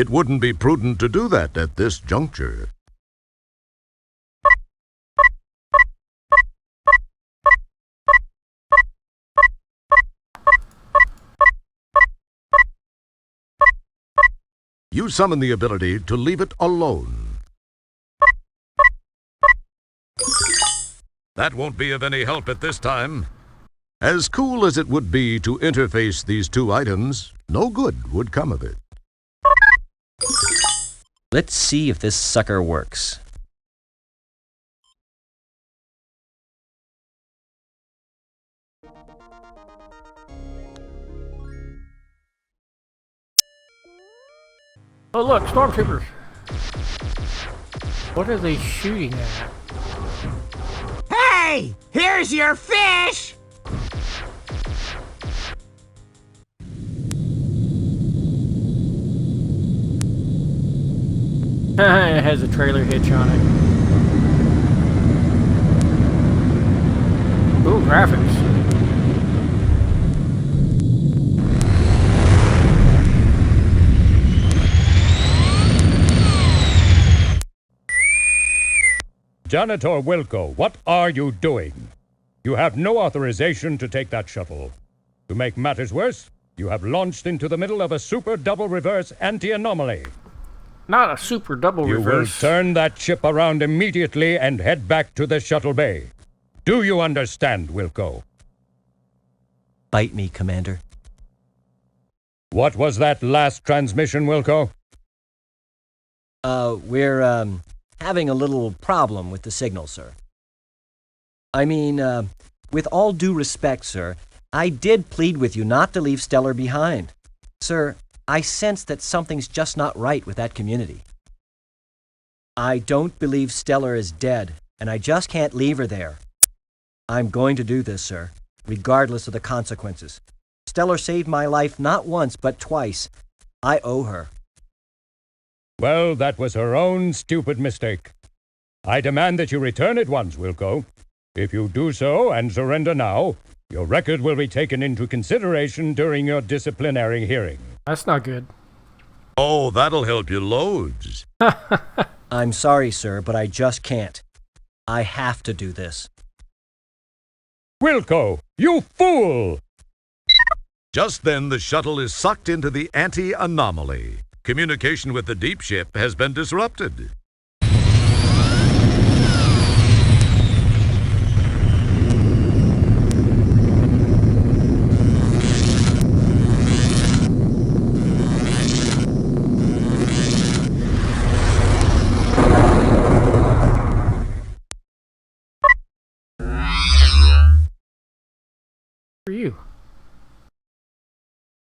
It wouldn't be prudent to do that at this juncture. You summon the ability to leave it alone. That won't be of any help at this time. As cool as it would be to interface these two items, no good would come of it. Let's see if this sucker works. Oh look, stormtroopers! What are they shooting at? Hey! Here's your fish! It has a trailer hitch on it. Ooh, graphics. Janitor Wilco, what are you doing? You have no authorization to take that shuttle. To make matters worse, you have launched into the middle of a super double reverse anti-anomaly. Not a super double You will reverse. turn that ship around immediately and head back to the shuttle bay. Do you understand, Wilco? Bite me, Commander. What was that last transmission, Wilco? We're having a little problem with the signal, sir. I mean, with all due respect, sir, I did plead with you not to leave Stellar behind. Sir, I sense that something's just not right with that community. I don't believe Stellar is dead, and I just can't leave her there. I'm going to do this, sir, regardless of the consequences. Stellar saved my life not once, but twice. I owe her. Well, that was her own stupid mistake. I demand that you return at once, Wilco. If you do so and surrender now, your record will be taken into consideration during your disciplinary hearing. That's not good. Oh, that'll help you loads. I'm sorry, sir, but I just can't. I have to do this. Wilco, you fool! Just then, the shuttle is sucked into the anti-anomaly. Communication with the deep ship has been disrupted. For you.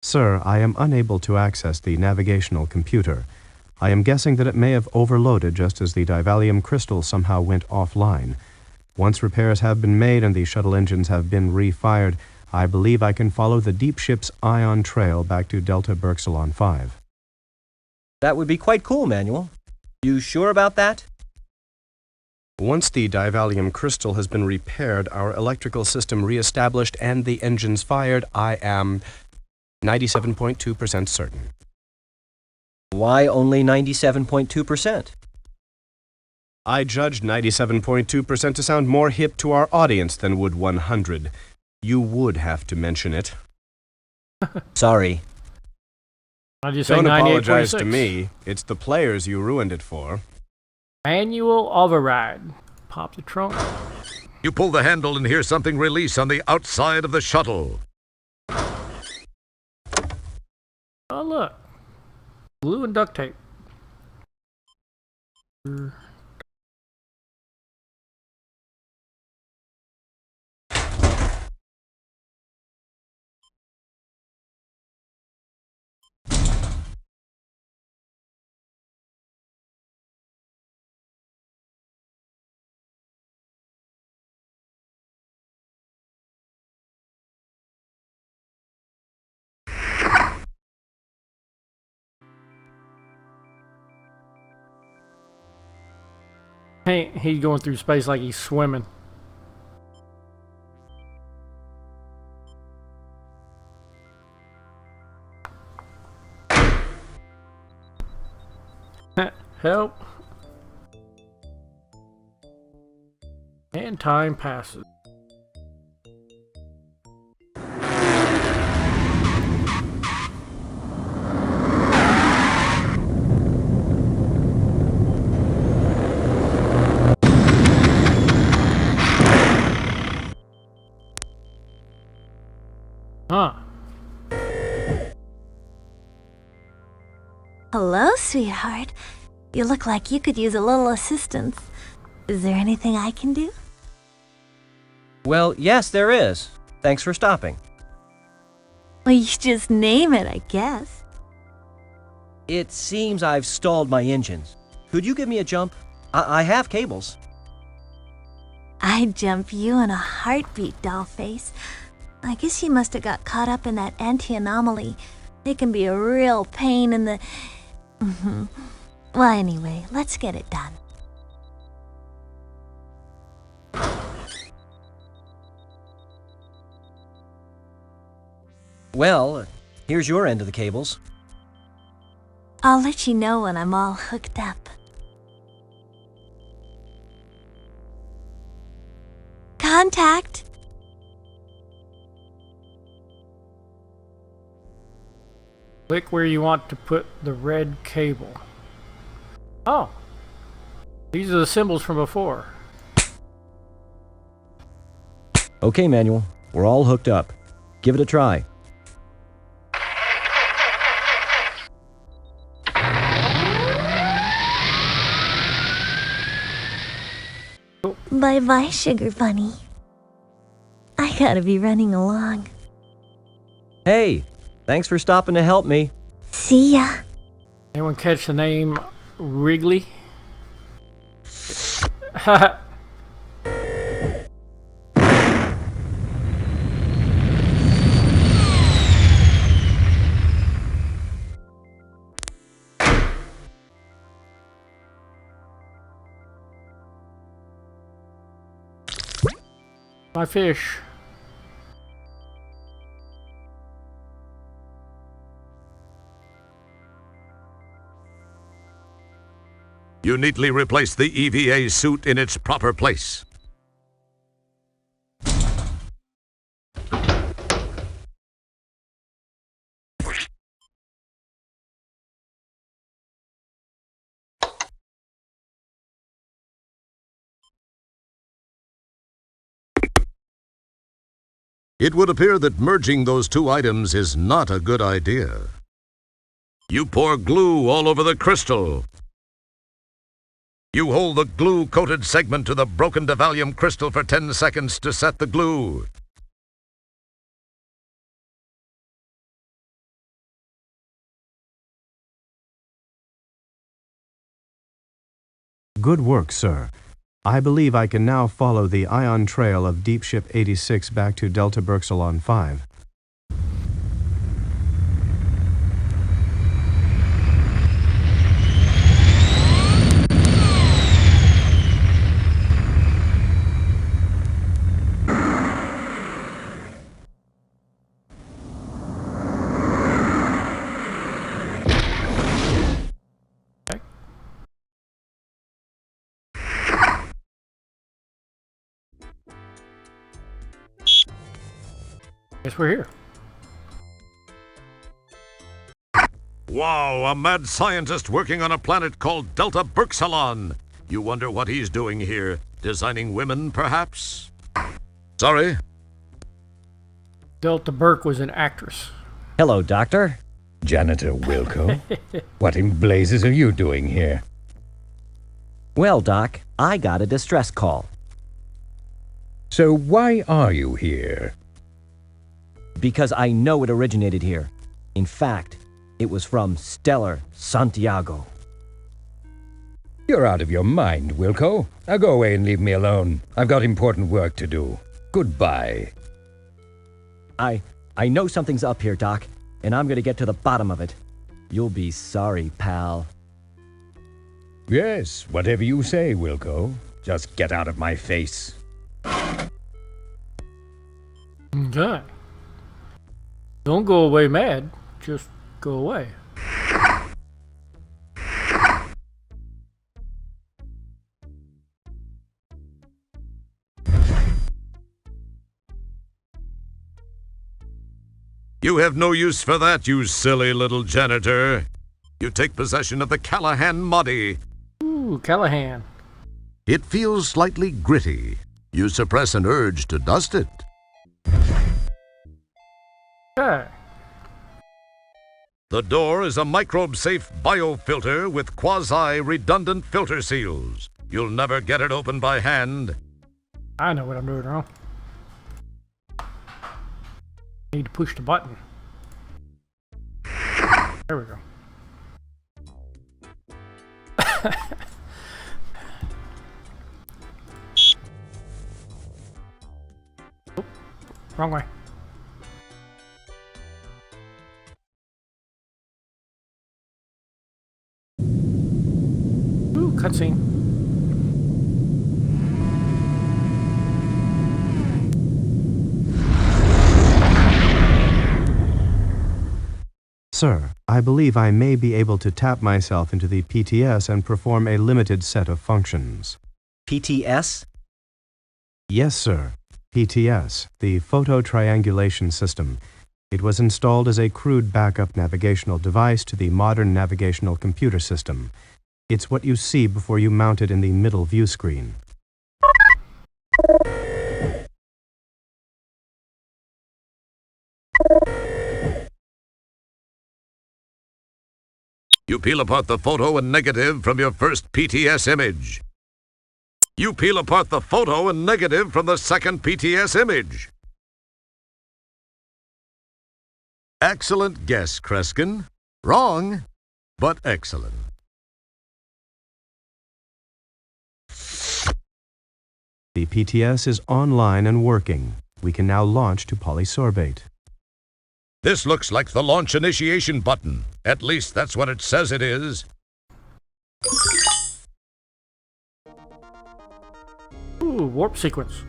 Sir, I am unable to access the navigational computer. I am guessing that it may have overloaded just as the divalium crystal somehow went offline. Once repairs have been made and the shuttle engines have been refired, I believe I can follow the deep ship's ion trail back to Delta Berxilon 5. That would be quite cool, Manuel. You sure about that? Once the divalium crystal has been repaired, our electrical system reestablished, and the engines fired, I am 97.2% certain. Why only 97.2%? I judged 97.2% to sound more hip to our audience than would 100. You would have to mention it. Sorry. I just say Don't 98.6. apologize to me. It's the players you ruined it for. Manual override. Pop the trunk. You pull the handle and hear something release on the outside of the shuttle. Oh look. Glue and duct tape. Hey, he's going through space like he's swimming. Help. And time passes. Huh. Hello, sweetheart. You look like you could use a little assistance. Is there anything I can do? Well, yes, there is. Thanks for stopping. Well, you just name it, I guess. It seems I've stalled my engines. Could you give me a jump? I have cables. I'd jump you in a heartbeat, dollface. I guess you must have got caught up in that anti-anomaly. They can be a real pain in the... Well, anyway, let's get it done. Well, here's your end of the cables. I'll let you know when I'm all hooked up. Contact! Click where you want to put the red cable. Oh. These are the symbols from before. Okay, Manuel. We're all hooked up. Give it a try. Bye-bye, Sugar Bunny. I gotta be running along. Hey, thanks for stopping to help me. See ya. Anyone catch the name Wrigley? Haha. My fish. You neatly replace the EVA suit in its proper place. It would appear that merging those two items is not a good idea. You pour glue all over the crystal. You hold the glue-coated segment to the broken divalium crystal for 10 seconds to set the glue. Good work, sir. I believe I can now follow the ion trail of Deep Ship 86 back to Delta Berxalon 5. Guess we're here. Wow, a mad scientist working on a planet called Delta Berxalon. You wonder what he's doing here? Designing women, perhaps? Sorry? Delta Burke was an actress. Hello, Doctor. Janitor Wilco, what in blazes are you doing here? Well, Doc, I got a distress call. So why are you here? Because I know it originated here. In fact, it was from Stellar Santiago. You're out of your mind, Wilco. Now go away and leave me alone. I've got important work to do. Goodbye. I know something's up here, Doc, and I'm gonna get to the bottom of it. You'll be sorry, pal. Yes, whatever you say, Wilco. Just get out of my face. Okay. Don't go away mad. Just go away. You have no use for that, you silly little janitor. You take possession of the Callahan Muddy. Ooh, Callahan. It feels slightly gritty. You suppress an urge to dust it. Okay. The door is a microbe-safe biofilter with quasi-redundant filter seals. You'll never get it open by hand. I know what I'm doing wrong. Need to push the button. There we go. Oh, wrong way. Ooh, cutscene. Sir, I believe I may be able to tap myself into the PTS and perform a limited set of functions. PTS? Yes, sir. PTS, the Photo Triangulation System. It was installed as a crude backup navigational device to the modern navigational computer system. It's what you see before you mount it in the middle view screen. You peel apart the photo and negative from your first PTS image. You peel apart the photo and negative from the second PTS image. Excellent guess, Kreskin. Wrong, but excellent. The PTS is online and working. We can now launch to polysorbate. This looks like the launch initiation button. At least that's what it says it is. Ooh, warp sequence.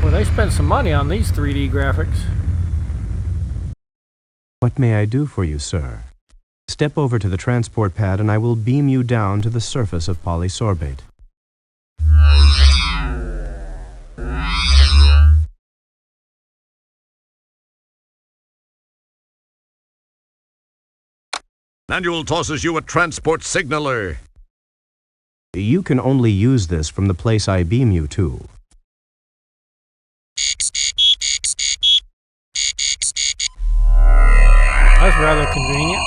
Well, they spent some money on these 3D graphics. What may I do for you, sir? Step over to the transport pad and I will beam you down to the surface of polysorbate. Manual tosses you a transport signaler. You can only use this from the place I beam you to. That's rather convenient.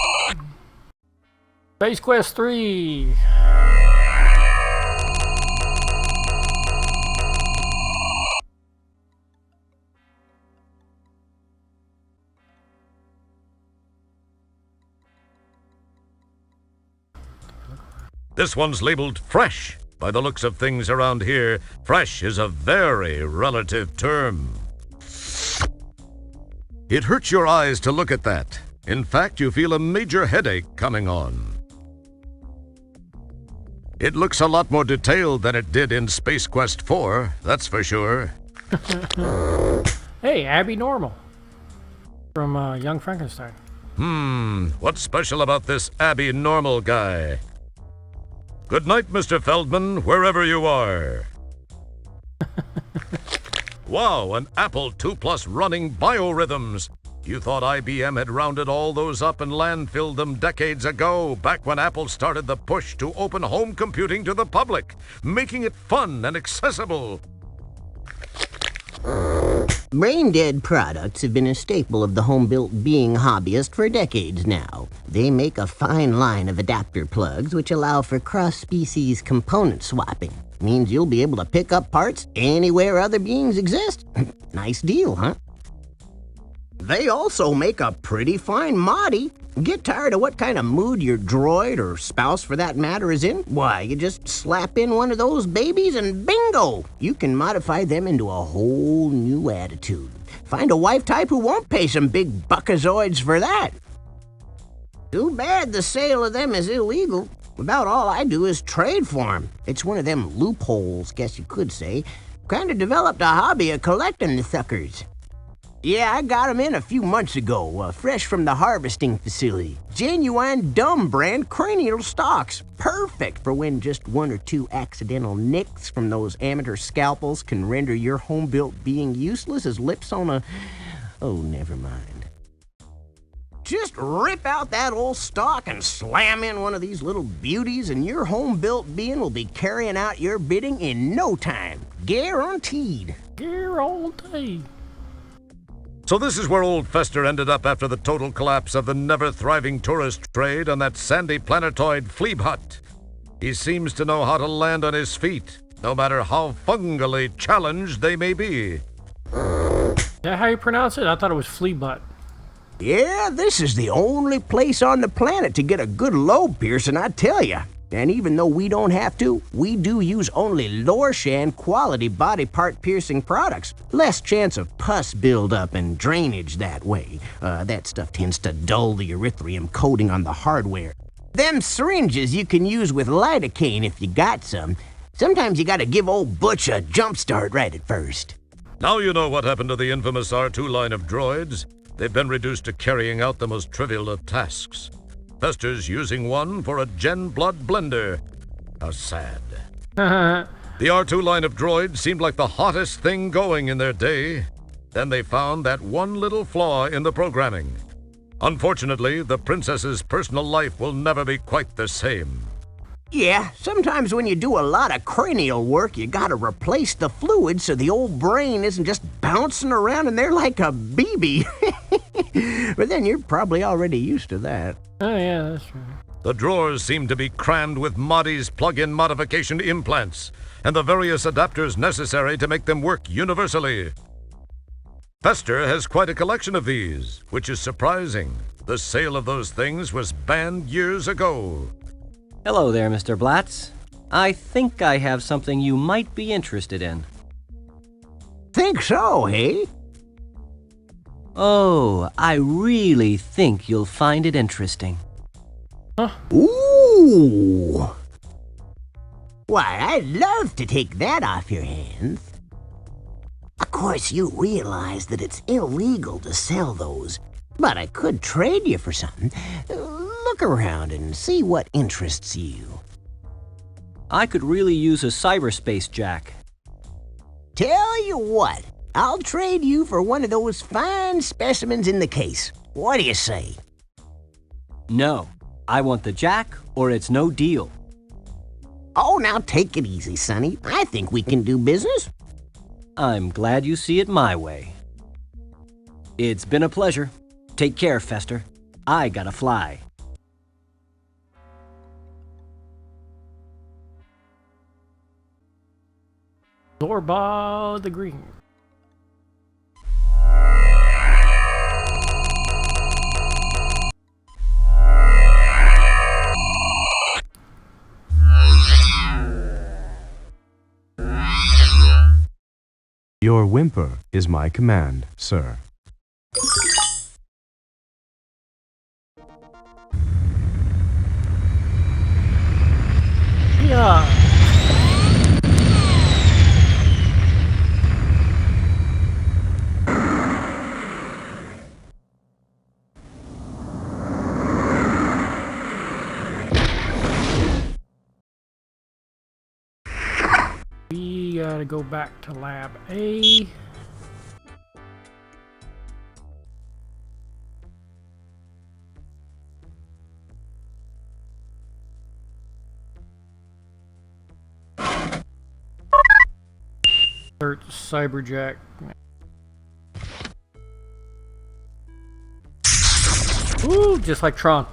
Space Quest 3. This one's labeled fresh. By the looks of things around here, fresh is a very relative term. It hurts your eyes to look at that. In fact, you feel a major headache coming on. It looks a lot more detailed than it did in Space Quest 4, that's for sure. Hey, Abby Normal from Young Frankenstein. What's special about this Abby Normal guy? Good night, Mr. Feldman, wherever you are. Wow, an Apple II Plus running biorhythms. You thought IBM had rounded all those up and landfilled them decades ago, back when Apple started the push to open home computing to the public, making it fun and accessible. Brain-dead products have been a staple of the home-built being hobbyist for decades now. They make a fine line of adapter plugs which allow for cross-species component swapping. Means you'll be able to pick up parts anywhere other beings exist. Nice deal, huh? They also make a pretty fine moddy. Get tired of what kind of mood your droid, or spouse for that matter, is in? Why, you just slap in one of those babies and bingo! You can modify them into a whole new attitude. Find a wife type who won't pay some big buckazoids for that. Too bad the sale of them is illegal. About all I do is trade for them. It's one of them loopholes, guess you could say. Kinda developed a hobby of collecting the suckers. Yeah, I got 'em in a few months ago, fresh from the harvesting facility. Genuine dumb brand cranial stocks. Perfect for when just one or two accidental nicks from those amateur scalpels can render your home-built being useless as lips on a... Oh, never mind. Just rip out that old stock and slam in one of these little beauties and your home-built being will be carrying out your bidding in no time. Guaranteed. Guaranteed. So this is where old Fester ended up after the total collapse of the never-thriving tourist trade on that sandy planetoid Flea Hut. He seems to know how to land on his feet, no matter how fungally challenged they may be. Is that how you pronounce it? I thought it was flea butt. Yeah, this is the only place on the planet to get a good lobe piercing, I tell ya. And even though we don't have to, we do use only Lorshan quality body part piercing products. Less chance of pus buildup and drainage that way. That stuff tends to dull the erythrium coating on the hardware. Them syringes you can use with lidocaine if you got some. Sometimes you gotta give old Butch a jump start right at first. Now you know what happened to the infamous R2 line of droids. They've been reduced to carrying out the most trivial of tasks. Fester's using one for a Gen Blood blender. How sad. The R2 line of droids seemed like the hottest thing going in their day. Then they found that one little flaw in the programming. Unfortunately, the princess's personal life will never be quite the same. Yeah, sometimes when you do a lot of cranial work, you gotta replace the fluid so the old brain isn't just bouncing around in there like a BB. But then you're probably already used to that. Oh, yeah, that's true. The drawers seem to be crammed with Mahdi's plug-in modification implants and the various adapters necessary to make them work universally. Fester has quite a collection of these, which is surprising. The sale of those things was banned years ago. Hello there, Mr. Blatz. I think I have something you might be interested in. Think so, hey? Oh, I really think you'll find it interesting. Ooh! Why, I'd love to take that off your hands. Of course, you realize that it's illegal to sell those, but I could trade you for something. Look around and see what interests you. I could really use a cyberspace jack. Tell you what, I'll trade you for one of those fine specimens in the case. What do you say? No, I want the jack or it's no deal. Oh, now take it easy, Sonny. I think we can do business. I'm glad you see it my way. It's been a pleasure. Take care, Fester. I gotta fly. Zorba the Green. Your whimper is my command, sir. Yeah. We gotta go back to Lab A. Search Cyberjack. Ooh, just like Tron.